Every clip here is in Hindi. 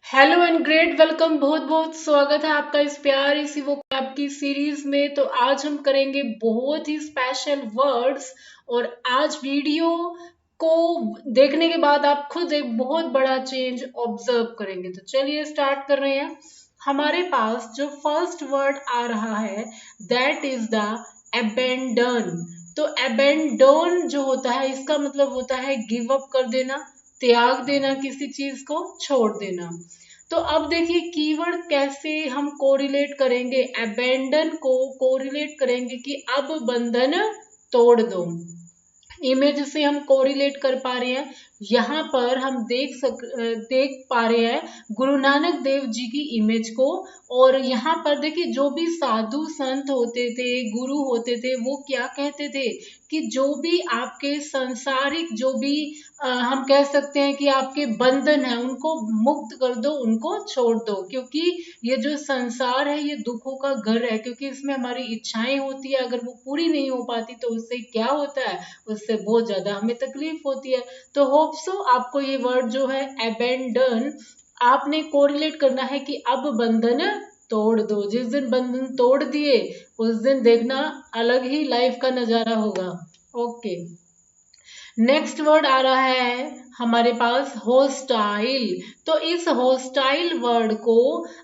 Hello and great welcome. बहुत बहुत स्वागत है आपका इस प्यारी सी वो आपकी सीरीज में। तो आज हम करेंगे बहुत ही स्पेशल वर्ड्स। और आज वीडियो को देखने के बाद आप खुद एक बहुत बड़ा चेंज ऑब्जर्व करेंगे। तो चलिए स्टार्ट कर रहे हैं। हमारे पास जो फर्स्ट वर्ड आ रहा है दैट इज द अबेंडन। तो अबेंडन जो होता है इसका मतलब होता है गिव अप कर देना, त्याग देना, किसी चीज को छोड़ देना। तो अब देखिए कीवर्ड कैसे हम कोरिलेट करेंगे, अबेंडन को कोरिलेट करेंगे कि अब बंधन तोड़ दो। इमेज से हम कोरिलेट कर पा रहे हैं। यहाँ पर हम देख पा रहे हैं गुरु नानक देव जी की इमेज को। और यहाँ पर देखिए जो भी साधु संत होते थे, गुरु होते थे, वो क्या कहते थे कि जो भी आपके सांसारिक जो भी हम कह सकते हैं कि आपके बंधन है उनको मुक्त कर दो, उनको छोड़ दो। क्योंकि ये जो संसार है ये दुखों का घर है, क्योंकि इसमें हमारी इच्छाएं होती है, अगर वो पूरी नहीं हो पाती तो उससे क्या होता है, उससे बहुत ज्यादा हमें तकलीफ होती है। तो होप सो आपको ये वर्ड जो है अबेंडन आपने कोरिलेट करना है कि अब बंधन तोड़ दो। जिस दिन बंधन तोड़ दिए उस दिन देखना अलग ही लाइफ का नजारा होगा। ओके, नेक्स्ट वर्ड आ रहा है हमारे पास होस्टाइल। तो इस होस्टाइल वर्ड को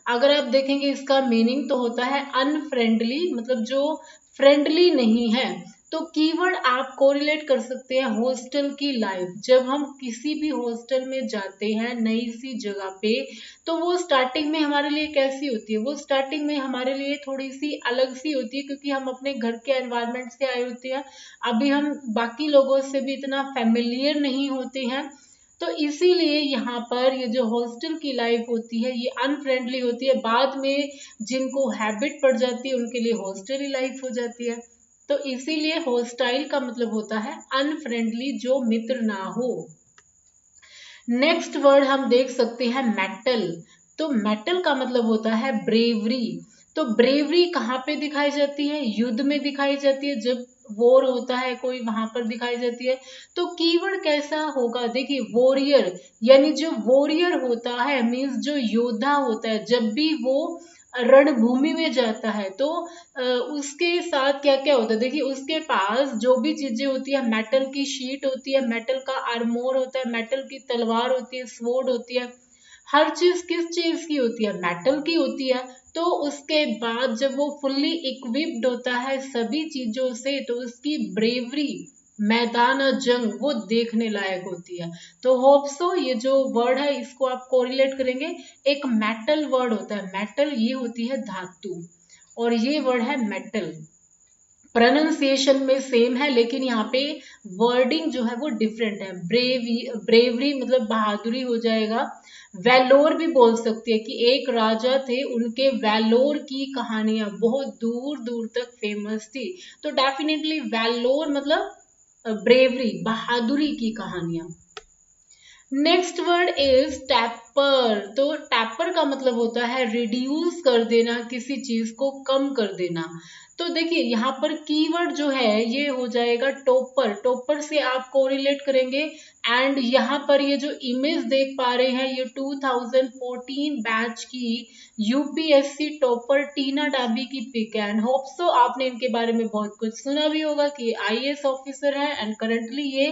अगर आप देखेंगे इसका मीनिंग तो होता है अनफ्रेंडली, मतलब जो फ्रेंडली नहीं है। तो कीवर्ड आप कोरिलेट कर सकते हैं हॉस्टल की लाइफ। जब हम किसी भी हॉस्टल में जाते हैं नई सी जगह पे, तो वो स्टार्टिंग में हमारे लिए कैसी होती है, वो स्टार्टिंग में हमारे लिए थोड़ी सी अलग सी होती है, क्योंकि हम अपने घर के एनवायरनमेंट से आए होते हैं। अभी हम बाकी लोगों से भी इतना फेमिलियर नहीं होते हैं। तो इसीलिए यहाँ पर ये जो हॉस्टल की लाइफ होती है ये अनफ्रेंडली होती है। बाद में जिनको हैबिट पड़ जाती है उनके लिए हॉस्टल ही लाइफ हो जाती है। तो इसीलिए हॉस्टाइल का मतलब होता है अनफ्रेंडली, जो मित्र ना हो। नेक्स्ट वर्ड हम देख सकते हैं मेटल। तो मेटल का मतलब होता है ब्रेवरी। तो ब्रेवरी कहाँ पे दिखाई जाती है, युद्ध में दिखाई जाती है। जब वॉर होता है कोई, वहां पर दिखाई जाती है। तो कीवर्ड कैसा होगा, देखिए वॉरियर, यानी जो वॉरियर होता है मीन्स जो योद्धा होता है, जब भी वो रणभूमि में जाता है तो उसके साथ क्या क्या होता है, देखिए उसके पास जो भी चीजें होती है, मेटल की शीट होती है, मेटल का आर्मोर होता है, मेटल की तलवार होती है, स्वॉर्ड होती है। हर चीज किस चीज की होती है, मेटल की होती है। तो उसके बाद जब वो फुल्ली इक्विप्ड होता है सभी चीजों से, तो उसकी ब्रेवरी, मैदान जंग, वो देखने लायक होती है। तो होप सो ये जो वर्ड है इसको आप कोरिलेट करेंगे। एक मेटल वर्ड होता है, मेटल ये होती है धातु, और ये वर्ड है मेटल। प्रोनाउंसिएशन में सेम है लेकिन यहाँ पे वर्डिंग जो है वो डिफरेंट है। ब्रेवरी मतलब बहादुरी हो जाएगा। वैलोर भी बोल सकती है कि एक राजा थे, उनके वैलोर की कहानियां बहुत दूर दूर तक फेमस थी। तो डेफिनेटली वैलोर मतलब ब्रेवरी, बहादुरी की कहानियां। Next word is tapper. तो टैपर का मतलब होता है रिड्यूस कर देना, किसी चीज को कम कर देना। तो देखिए यहाँ पर कीवर्ड जो है ये हो जाएगा टॉपर। टॉपर से आप कोरिलेट करेंगे। एंड यहाँ पर ये जो इमेज देख पा रहे हैं ये 2014 बैच की यूपीएससी टॉपर टीना डाबी की पिक है। एंड होप सो आपने इनके बारे में बहुत कुछ सुना भी होगा कि आईएएस ऑफिसर है एंड करंटली ये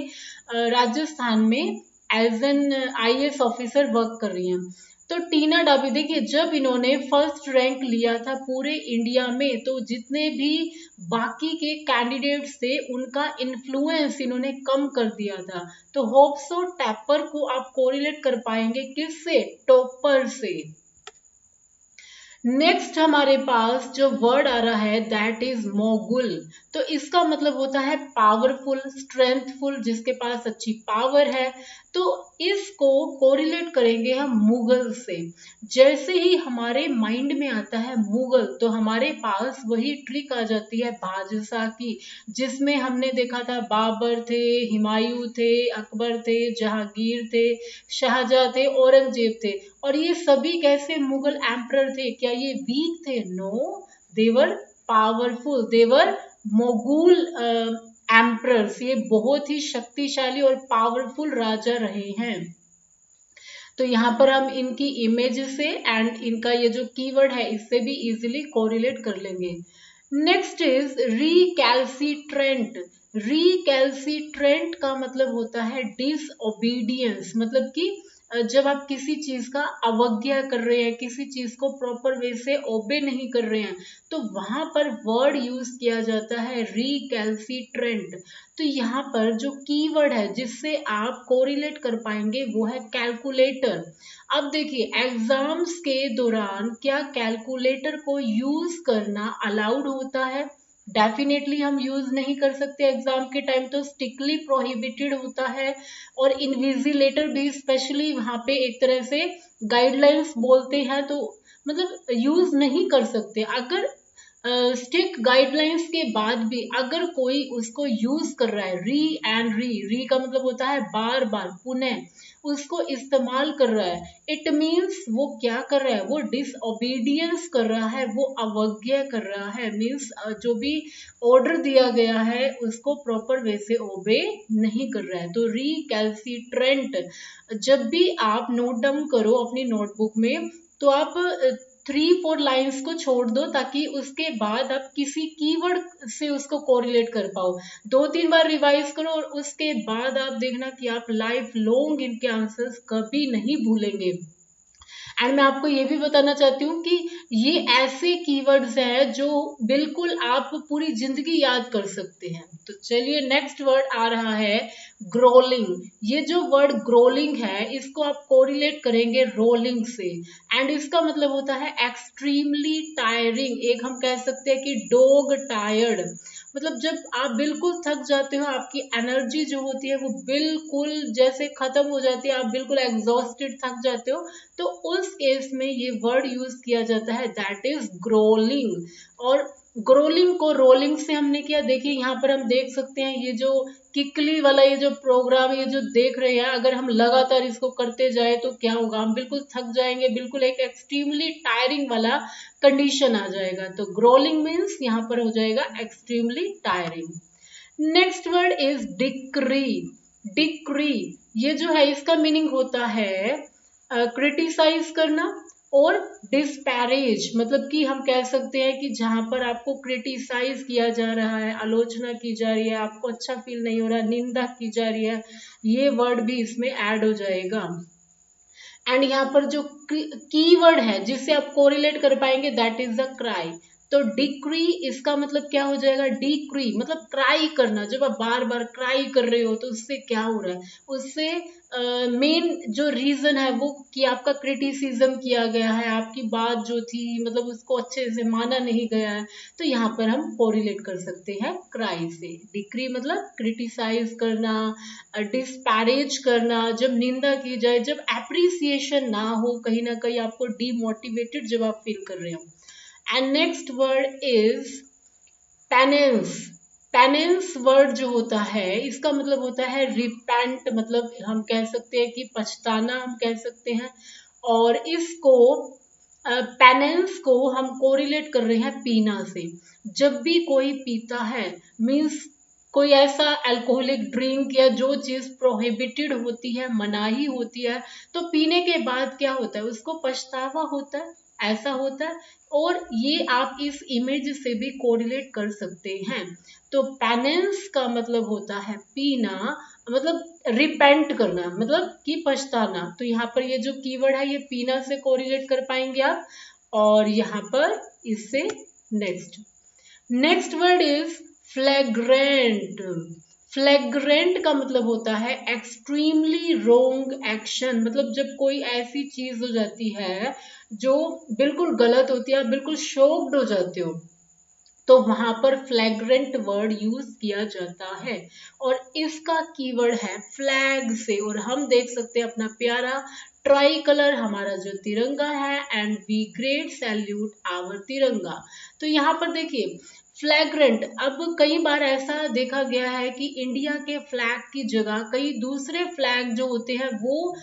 राजस्थान में as an IAS officer work कर रही हैं। तो टीना डाबी देखिए जब इन्होंने फर्स्ट रैंक लिया था पूरे इंडिया में, तो जितने भी बाकी के कैंडिडेट्स थे उनका इन्फ्लुएंस इन्होंने कम कर दिया था। तो होप सो टैपर को आप कोरिलेट कर पाएंगे किससे, टॉपर से। नेक्स्ट हमारे पास जो वर्ड आ रहा है दैट इज मोगुल। तो इसका मतलब होता है पावरफुल, स्ट्रेंथफुल, जिसके पास अच्छी पावर है। तो इसको कोरिलेट करेंगे हम मुगल से। जैसे ही हमारे माइंड में आता है मुगल, तो हमारे पास वही ट्रिक आ जाती है बादशाह की, जिसमें हमने देखा था बाबर थे, हुमायूं थे, अकबर थे, जहांगीर थे, शाहजहां थे, औरंगजेब थे। और ये सभी कैसे मुगल एम्परर थे, क्या ये वीक थे, नो, देवर पावरफुल, देवर मोगुल एम्परर्स, ये बहुत ही शक्तिशाली और पावरफुल राजा रहे हैं। तो तो यहाँ पर हम इनकी इमेज से एंड इनका ये जो कीवर्ड है इससे भी इजीली कोरिलेट कर लेंगे। Next is recalcitrant. रिकैल्सिट्रेंट का मतलब होता है डिसओबीडियंस, मतलब कि जब आप किसी चीज का अवज्ञा कर रहे हैं, किसी चीज को प्रॉपर वे से ओबे नहीं कर रहे हैं, तो वहां पर वर्ड यूज किया जाता है रिकैल्सिट्रेंट। तो यहाँ पर जो कीवर्ड है जिससे आप कोरिलेट कर पाएंगे वो है कैलकुलेटर। अब देखिए एग्जाम्स के दौरान क्या कैलकुलेटर को यूज करना अलाउड होता है? डेफिनेटली हम यूज नहीं कर सकते एग्जाम के टाइम, तो स्ट्रिक्टली प्रोहिबिटेड होता है। और इन्विजिलेटर भी स्पेशली वहां पे एक तरह से गाइडलाइंस बोलते हैं, तो मतलब यूज नहीं कर सकते। अगर स्ट्रिक्ट गाइडलाइंस के बाद भी अगर कोई उसको यूज कर रहा है, री का मतलब होता है बार बार पुनः, उसको इस्तेमाल कर रहा है, इट मीन्स वो क्या कर रहा है, वो डिसओबीडियंस कर रहा है, वो अवज्ञा कर रहा है। मीन्स जो भी ऑर्डर दिया गया है उसको प्रॉपर वे से ओबे नहीं कर रहा है। तो रिकैल्सिट्रेंट जब भी आप नोट डाउन करो अपनी नोटबुक में, तो आप 3-4 लाइंस को छोड़ दो ताकि उसके बाद आप किसी कीवर्ड से उसको कोरिलेट कर पाओ। 2-3 बार रिवाइज करो और उसके बाद आप देखना कि आप लाइफ लॉन्ग इनके आंसर्स कभी नहीं भूलेंगे। एंड मैं आपको ये भी बताना चाहती हूँ कि ये ऐसे कीवर्ड्स हैं जो बिल्कुल आप पूरी जिंदगी याद कर सकते हैं। तो चलिए नेक्स्ट वर्ड आ रहा है ग्रोलिंग। ये जो वर्ड ग्रोलिंग है इसको आप कोरिलेट करेंगे रोलिंग से, एंड इसका मतलब होता है एक्सट्रीमली टायरिंग। एक हम कह सकते हैं कि डॉग टायर्ड, मतलब जब आप बिल्कुल थक जाते हो, आपकी एनर्जी जो होती है वो बिल्कुल जैसे खत्म हो जाती है, आप बिल्कुल एग्जॉस्टेड थक जाते हो, तो उस केस में ये वर्ड यूज किया जाता है, दैट इज ग्रोलिंग। और ग्रोलिंग को रोलिंग से हमने किया, देखिए यहाँ पर हम देख सकते हैं ये जो किकली वाला ये जो प्रोग्राम ये जो देख रहे हैं, अगर हम लगातार इसको करते जाए तो क्या होगा, हम बिल्कुल थक जाएंगे, बिल्कुल एक एक्सट्रीमली टायरिंग वाला कंडीशन आ जाएगा। तो ग्रोलिंग मीन्स यहाँ पर हो जाएगा extremely tiring. Next word is decree. Decree ये जो है इसका मीनिंग होता है क्रिटिसाइज करना और डिस्पैरेज, मतलब कि हम कह सकते हैं कि जहां पर आपको क्रिटिसाइज किया जा रहा है, आलोचना की जा रही है, आपको अच्छा फील नहीं हो रहा, निंदा की जा रही है, ये वर्ड भी इसमें ऐड हो जाएगा। एंड यहाँ पर जो कीवर्ड है जिससे आप कोरिलेट कर पाएंगे दैट इज द क्राई। तो डिक्री इसका मतलब क्या हो जाएगा, डिक्री मतलब क्राई करना। जब आप बार बार क्राई कर रहे हो तो उससे क्या हो रहा है, उससे मेन जो रीजन है वो कि आपका क्रिटिसिज्म किया गया है, आपकी बात जो थी मतलब उसको अच्छे से माना नहीं गया है, तो यहाँ पर हम कोरिलेट कर सकते हैं क्राई से। डिक्री मतलब क्रिटिसाइज करना, डिस्पैरेज करना, जब निंदा की जाए, जब एप्रिसिएशन ना हो, कहीं ना कहीं आपको डीमोटिवेटेड जब आप फील कर रहे हो। And next word is penance. Penance word जो होता है इसका मतलब होता है रिपेंट, मतलब हम कह सकते हैं कि पछताना हम कह सकते हैं। और इसको पेनेंस को हम कोरिलेट कर रहे हैं पीना से। जब भी कोई पीता है, मीन्स कोई ऐसा अल्कोहलिक ड्रिंक या जो चीज प्रोहिबिटेड होती है, मनाही होती है, तो पीने के बाद क्या होता है, उसको पछतावा होता है, ऐसा होता है। और ये आप इस इमेज से भी कोरिलेट कर सकते हैं। तो पेनेंस का मतलब होता है पीना, मतलब रिपेंट करना, मतलब कि पछताना। तो यहाँ पर ये जो कीवर्ड है ये पीना से कोरिलेट कर पाएंगे आप। और यहाँ पर इससे नेक्स्ट वर्ड इज फ्लैग्रेंट। फ्लैग्रेंट का मतलब होता है एक्सट्रीमली रॉन्ग एक्शन, मतलब जब कोई ऐसी चीज हो जाती है जो बिल्कुल गलत होती है, आप बिल्कुल शॉक्ड हो जाते हो, तो वहां पर फ्लैग्रेंट वर्ड यूज किया जाता है। और इसका कीवर्ड है फ्लैग से। और हम देख सकते हैं अपना प्यारा ट्राई कलर हमारा जो तिरंगा है, and we great salute our Tiranga. तो यहाँ पर देखिए फ्लैग्रेंट, अब कई बार ऐसा देखा गया है कि इंडिया के फ्लैग की जगह कई दूसरे फ्लैग जो होते हैं वो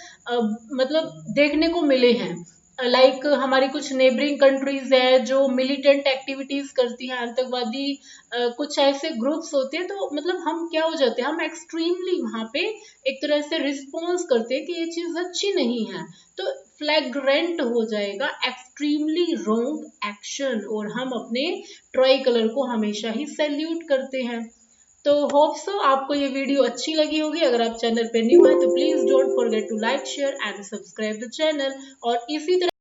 मतलब देखने को मिले हैं। लाइक हमारी कुछ नेबरिंग कंट्रीज है जो मिलिटेंट एक्टिविटीज करती हैं, आतंकवादी कुछ ऐसे ग्रुप्स होते हैं, तो मतलब हम क्या हो जाते हैं, हम एक्सट्रीमली वहां पे एक तरह से रिस्पॉन्स करते हैं कि ये चीज अच्छी नहीं है, तो फ्लैग्रेंट हो जाएगा एक्सट्रीमली रॉन्ग एक्शन, और हम अपने ट्राई कलर को हमेशा ही सैल्यूट करते हैं। तो होप सो आपको ये वीडियो अच्छी लगी होगी। अगर आप चैनल पे न्यू है तो please don't forget to like share and subscribe the channel, और इसी तरह